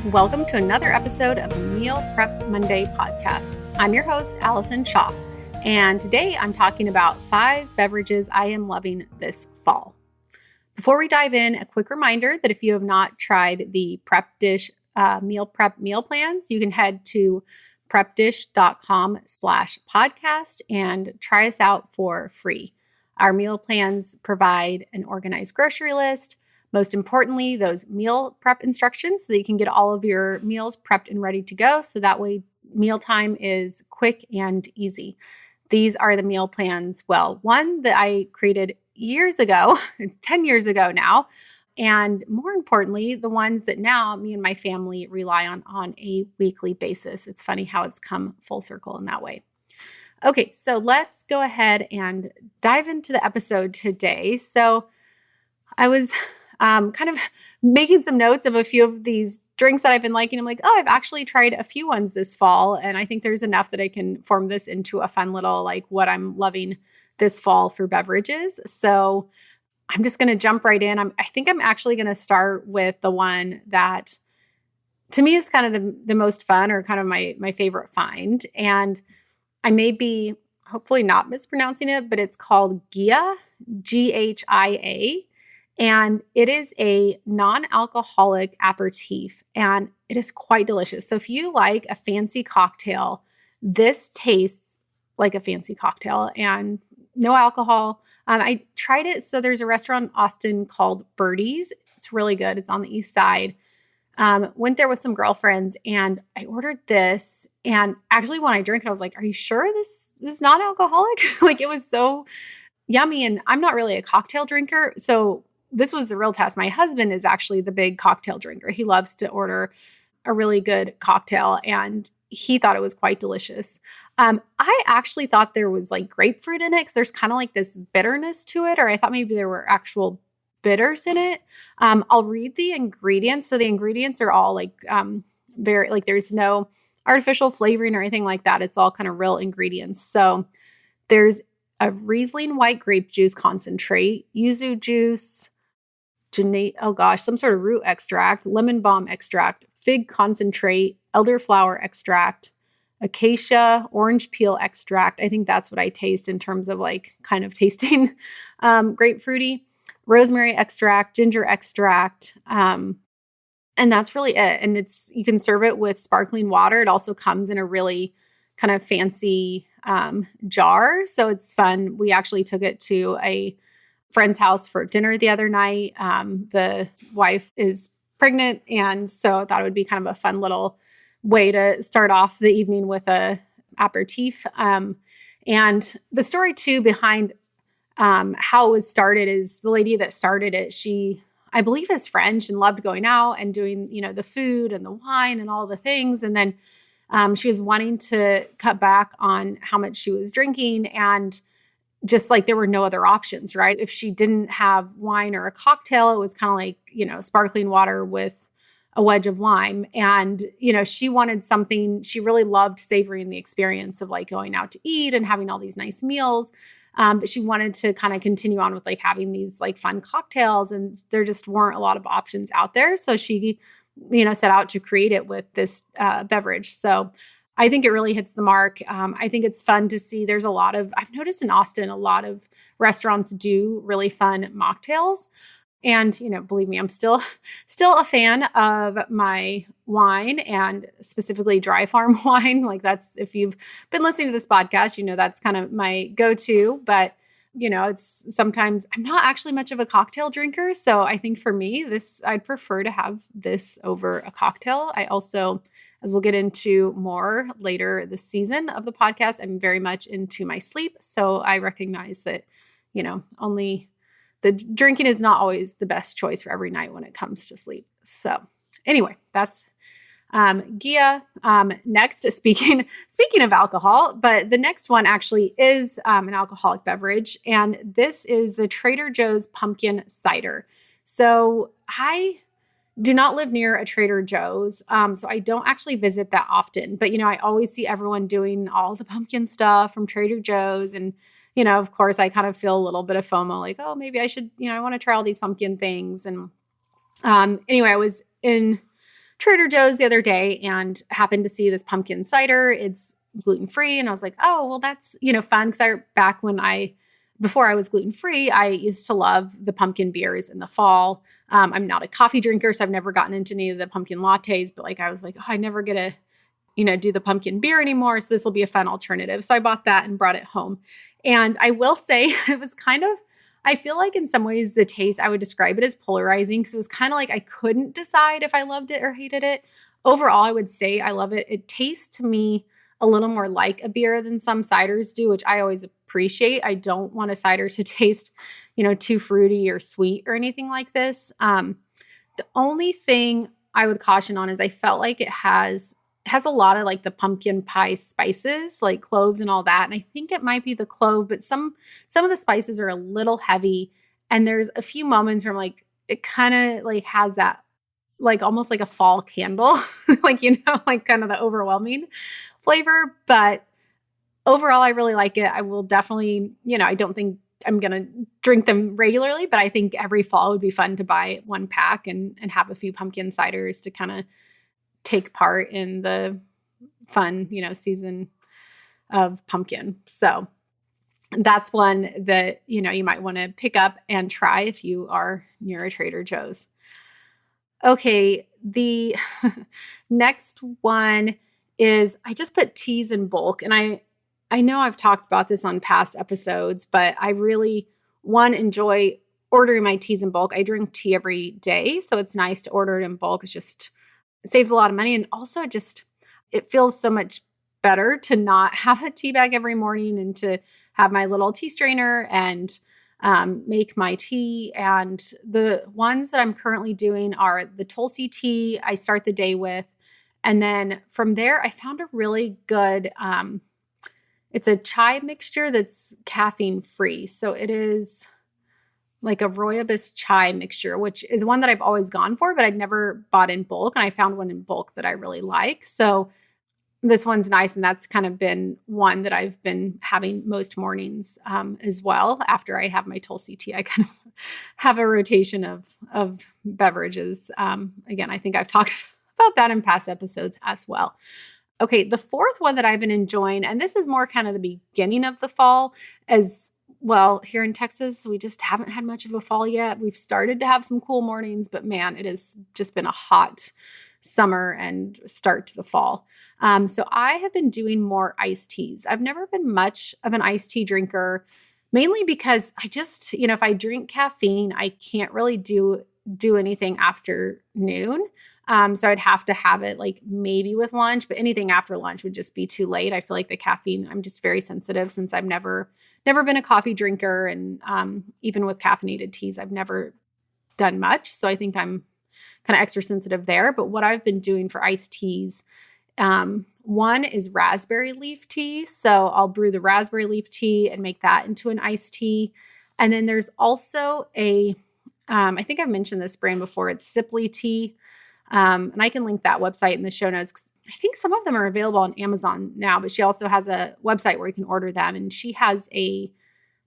Welcome to another episode of the Meal Prep Monday podcast. I'm your host, Allison Schaaf, and today I'm talking about 5 beverages I am loving this fall. Before we dive in, a quick reminder that if you have not tried the Prep Dish meal prep meal plans, you can head to prepdish.com/podcast and try us out for free. Our meal plans provide an organized grocery list. Most importantly, those meal prep instructions so that you can get all of your meals prepped and ready to go. So that way mealtime is quick and easy. These are the meal plans. Well, one that I created years ago, 10 years ago now. And more importantly, the ones that now me and my family rely on a weekly basis. It's funny how it's come full circle in that way. Okay, so let's go ahead and dive into the episode today. So I was kind of making some notes of a few of these drinks that I've been liking. I'm like, oh, I've actually tried a few ones this fall. And I think there's enough that I can form this into a fun little, like what I'm loving this fall for beverages. So I'm just going to jump right in. I think I'm actually going to start with the one that to me is kind of the most fun or kind of my favorite find. And I may be hopefully not mispronouncing it, but it's called Ghia, Ghia. And it is a non-alcoholic aperitif, and it is quite delicious. So if you like a fancy cocktail, this tastes like a fancy cocktail and no alcohol. I tried it. So there's a restaurant in Austin called Birdie's. It's really good. It's on the east side. Went there with some girlfriends and I ordered this. And actually when I drank it, I was like, are you sure this is non-alcoholic? Like it was so yummy. And I'm not really a cocktail drinker. So this was the real test. My husband is actually the big cocktail drinker. He loves to order a really good cocktail and he thought it was quite delicious. I actually thought there was like grapefruit in it because there's kind of like this bitterness to it, or I thought maybe there were actual bitters in it. I'll read the ingredients. So the ingredients are all like very, like there's no artificial flavoring or anything like that. It's all kind of real ingredients. So there's a Riesling white grape juice concentrate, yuzu juice, some sort of root extract, lemon balm extract, fig concentrate, elderflower extract, acacia, orange peel extract. I think that's what I taste in terms of like kind of tasting grapefruity, rosemary extract, ginger extract. And that's really it. And you can serve it with sparkling water. It also comes in a really kind of fancy jar. So it's fun. We actually took it to a friend's house for dinner the other night. The wife is pregnant. And so I thought it would be kind of a fun little way to start off the evening with a aperitif. And the story too behind how it was started is the lady that started it, she, I believe is French and loved going out and doing, the food and the wine and all the things. And then she was wanting to cut back on how much she was drinking and just like there were no other options, right? If she didn't have wine or a cocktail, it was kind of like, sparkling water with a wedge of lime. And, she wanted something, she really loved savoring the experience of like going out to eat and having all these nice meals. But she wanted to kind of continue on with like having these like fun cocktails and there just weren't a lot of options out there. So she, set out to create it with this beverage. So I think it really hits the mark. I think it's fun to see. I've noticed in Austin, a lot of restaurants do really fun mocktails. And, believe me, I'm still a fan of my wine and specifically dry farm wine. Like that's, if you've been listening to this podcast, that's kind of my go-to, but it's sometimes I'm not actually much of a cocktail drinker. So I think for me, I'd prefer to have this over a cocktail. I also, as we'll get into more later this season of the podcast, I'm very much into my sleep. So I recognize that, only the drinking is not always the best choice for every night when it comes to sleep. So anyway, that's Ghia. Next, speaking of alcohol, but the next one actually is an alcoholic beverage, and this is the Trader Joe's pumpkin cider. So I do not live near a Trader Joe's, so I don't actually visit that often. But I always see everyone doing all the pumpkin stuff from Trader Joe's, and of course, I kind of feel a little bit of FOMO, like, oh, maybe I should, I want to try all these pumpkin things. And anyway, I was in Trader Joe's the other day and happened to see this pumpkin cider. It's gluten-free. And I was like, oh, well, that's, fun. Cause before I was gluten-free, I used to love the pumpkin beers in the fall. I'm not a coffee drinker, so I've never gotten into any of the pumpkin lattes, but I was like, oh, I never get to, do the pumpkin beer anymore. So this will be a fun alternative. So I bought that and brought it home. And I will say it was I feel like in some ways the taste, I would describe it as polarizing because it was kind of like I couldn't decide if I loved it or hated it. Overall, I would say I love it. It tastes to me a little more like a beer than some ciders do, which I always appreciate. I don't want a cider to taste, too fruity or sweet or anything like this. The only thing I would caution on is I felt like it has a lot of like the pumpkin pie spices, like cloves and all that. And I think it might be the clove, but some of the spices are a little heavy. And there's a few moments where I'm like, it kind of like has that, like almost like a fall candle, like, like kind of the overwhelming flavor. But overall, I really like it. I will definitely, I don't think I'm going to drink them regularly, but I think every fall would be fun to buy one pack and have a few pumpkin ciders to kind of take part in the fun, season of pumpkin. So that's one that, you might want to pick up and try if you are near a Trader Joe's. Okay. The next one is I just put teas in bulk. And I know I've talked about this on past episodes, but I really, enjoy ordering my teas in bulk. I drink tea every day. So it's nice to order it in bulk. It saves a lot of money. And also it feels so much better to not have a tea bag every morning and to have my little tea strainer and make my tea. And the ones that I'm currently doing are the Tulsi tea I start the day with. And then from there, I found a really good, it's a chai mixture that's caffeine free. So it is like a rooibos chai mixture, which is one that I've always gone for, but I'd never bought in bulk. And I found one in bulk that I really like. So this one's nice. And that's kind of been one that I've been having most mornings as well. After I have my Tulsi tea, I kind of have a rotation of beverages. Again, I think I've talked about that in past episodes as well. Okay, the fourth one that I've been enjoying, and this is more kind of the beginning of the fall, as well, here in Texas, we just haven't had much of a fall yet. We've started to have some cool mornings, but man, it has just been a hot summer and start to the fall. So I have been doing more iced teas. I've never been much of an iced tea drinker, mainly because I just, if I drink caffeine, I can't really do anything after noon. So I'd have to have it like maybe with lunch, but anything after lunch would just be too late. I feel like the caffeine, I'm just very sensitive since I've never been a coffee drinker. And even with caffeinated teas, I've never done much. So I think I'm kind of extra sensitive there. But what I've been doing for iced teas, one is raspberry leaf tea. So I'll brew the raspberry leaf tea and make that into an iced tea. And then there's also I think I've mentioned this brand before. It's Sipley Tea. And I can link that website in the show notes, 'cause I think some of them are available on Amazon now, but she also has a website where you can order them. And she has a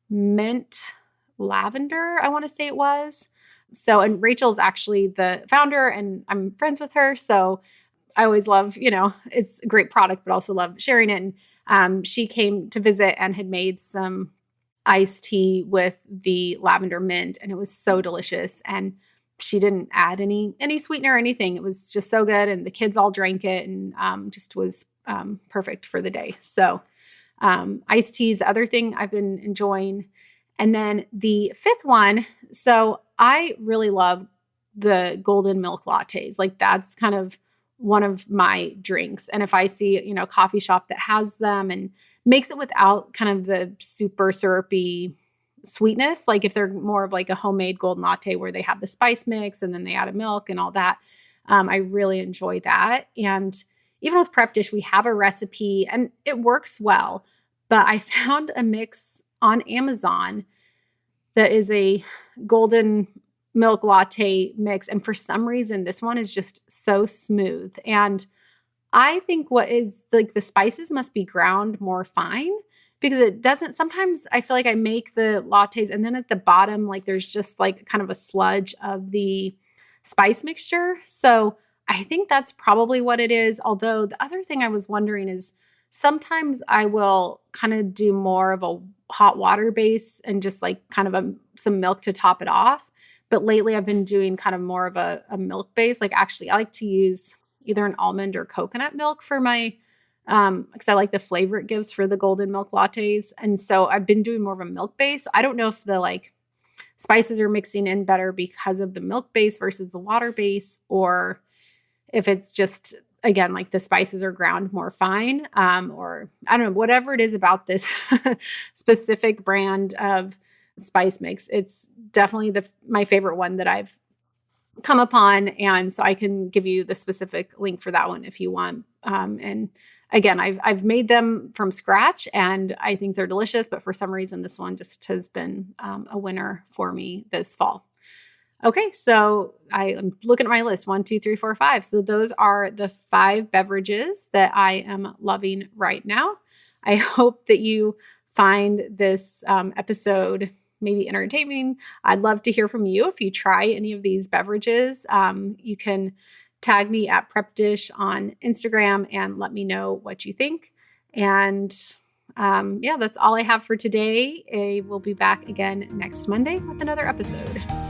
mint lavender, I want to say it was. So, and Rachel's actually the founder and I'm friends with her. So I always love, it's a great product, but also love sharing it. And she came to visit and had made some iced tea with the lavender mint, and it was so delicious. And she didn't add any sweetener or anything. It was just so good. And the kids all drank it and just was perfect for the day. So iced tea is the other thing I've been enjoying. And then the fifth one, so I really love the golden milk lattes. Like that's kind of one of my drinks. And if I see, a coffee shop that has them and makes it without kind of the super syrupy sweetness, like if they're more of like a homemade golden latte where they have the spice mix and then they add a milk and all that, I really enjoy that. And even with Prep Dish, we have a recipe and it works well. But I found a mix on Amazon that is a golden milk latte mix. And for some reason, this one is just so smooth. And I think what is like the spices must be ground more fine because it doesn't, sometimes I feel like I make the lattes and then at the bottom, like there's just like kind of a sludge of the spice mixture. So I think that's probably what it is. Although the other thing I was wondering is sometimes I will kind of do more of a hot water base and just like kind of some milk to top it off. But lately I've been doing kind of more of a milk base. Like actually I like to use either an almond or coconut milk for my, because I like the flavor it gives for the golden milk lattes. And so I've been doing more of a milk base. I don't know if the like spices are mixing in better because of the milk base versus the water base, or if it's just, again, like the spices are ground more fine, or I don't know, whatever it is about this specific brand of spice mix. It's definitely my favorite one that I've come upon. And so I can give you the specific link for that one if you want. And again, I've made them from scratch and I think they're delicious, but for some reason, this one just has been a winner for me this fall. Okay, so I'm looking at my list, 1, 2, 3, 4, 5. So those are the 5 beverages that I am loving right now. I hope that you find this episode maybe entertaining. I'd love to hear from you if you try any of these beverages. You can tag me at Prep Dish on Instagram and let me know what you think. And yeah, that's all I have for today. We'll be back again next Monday with another episode.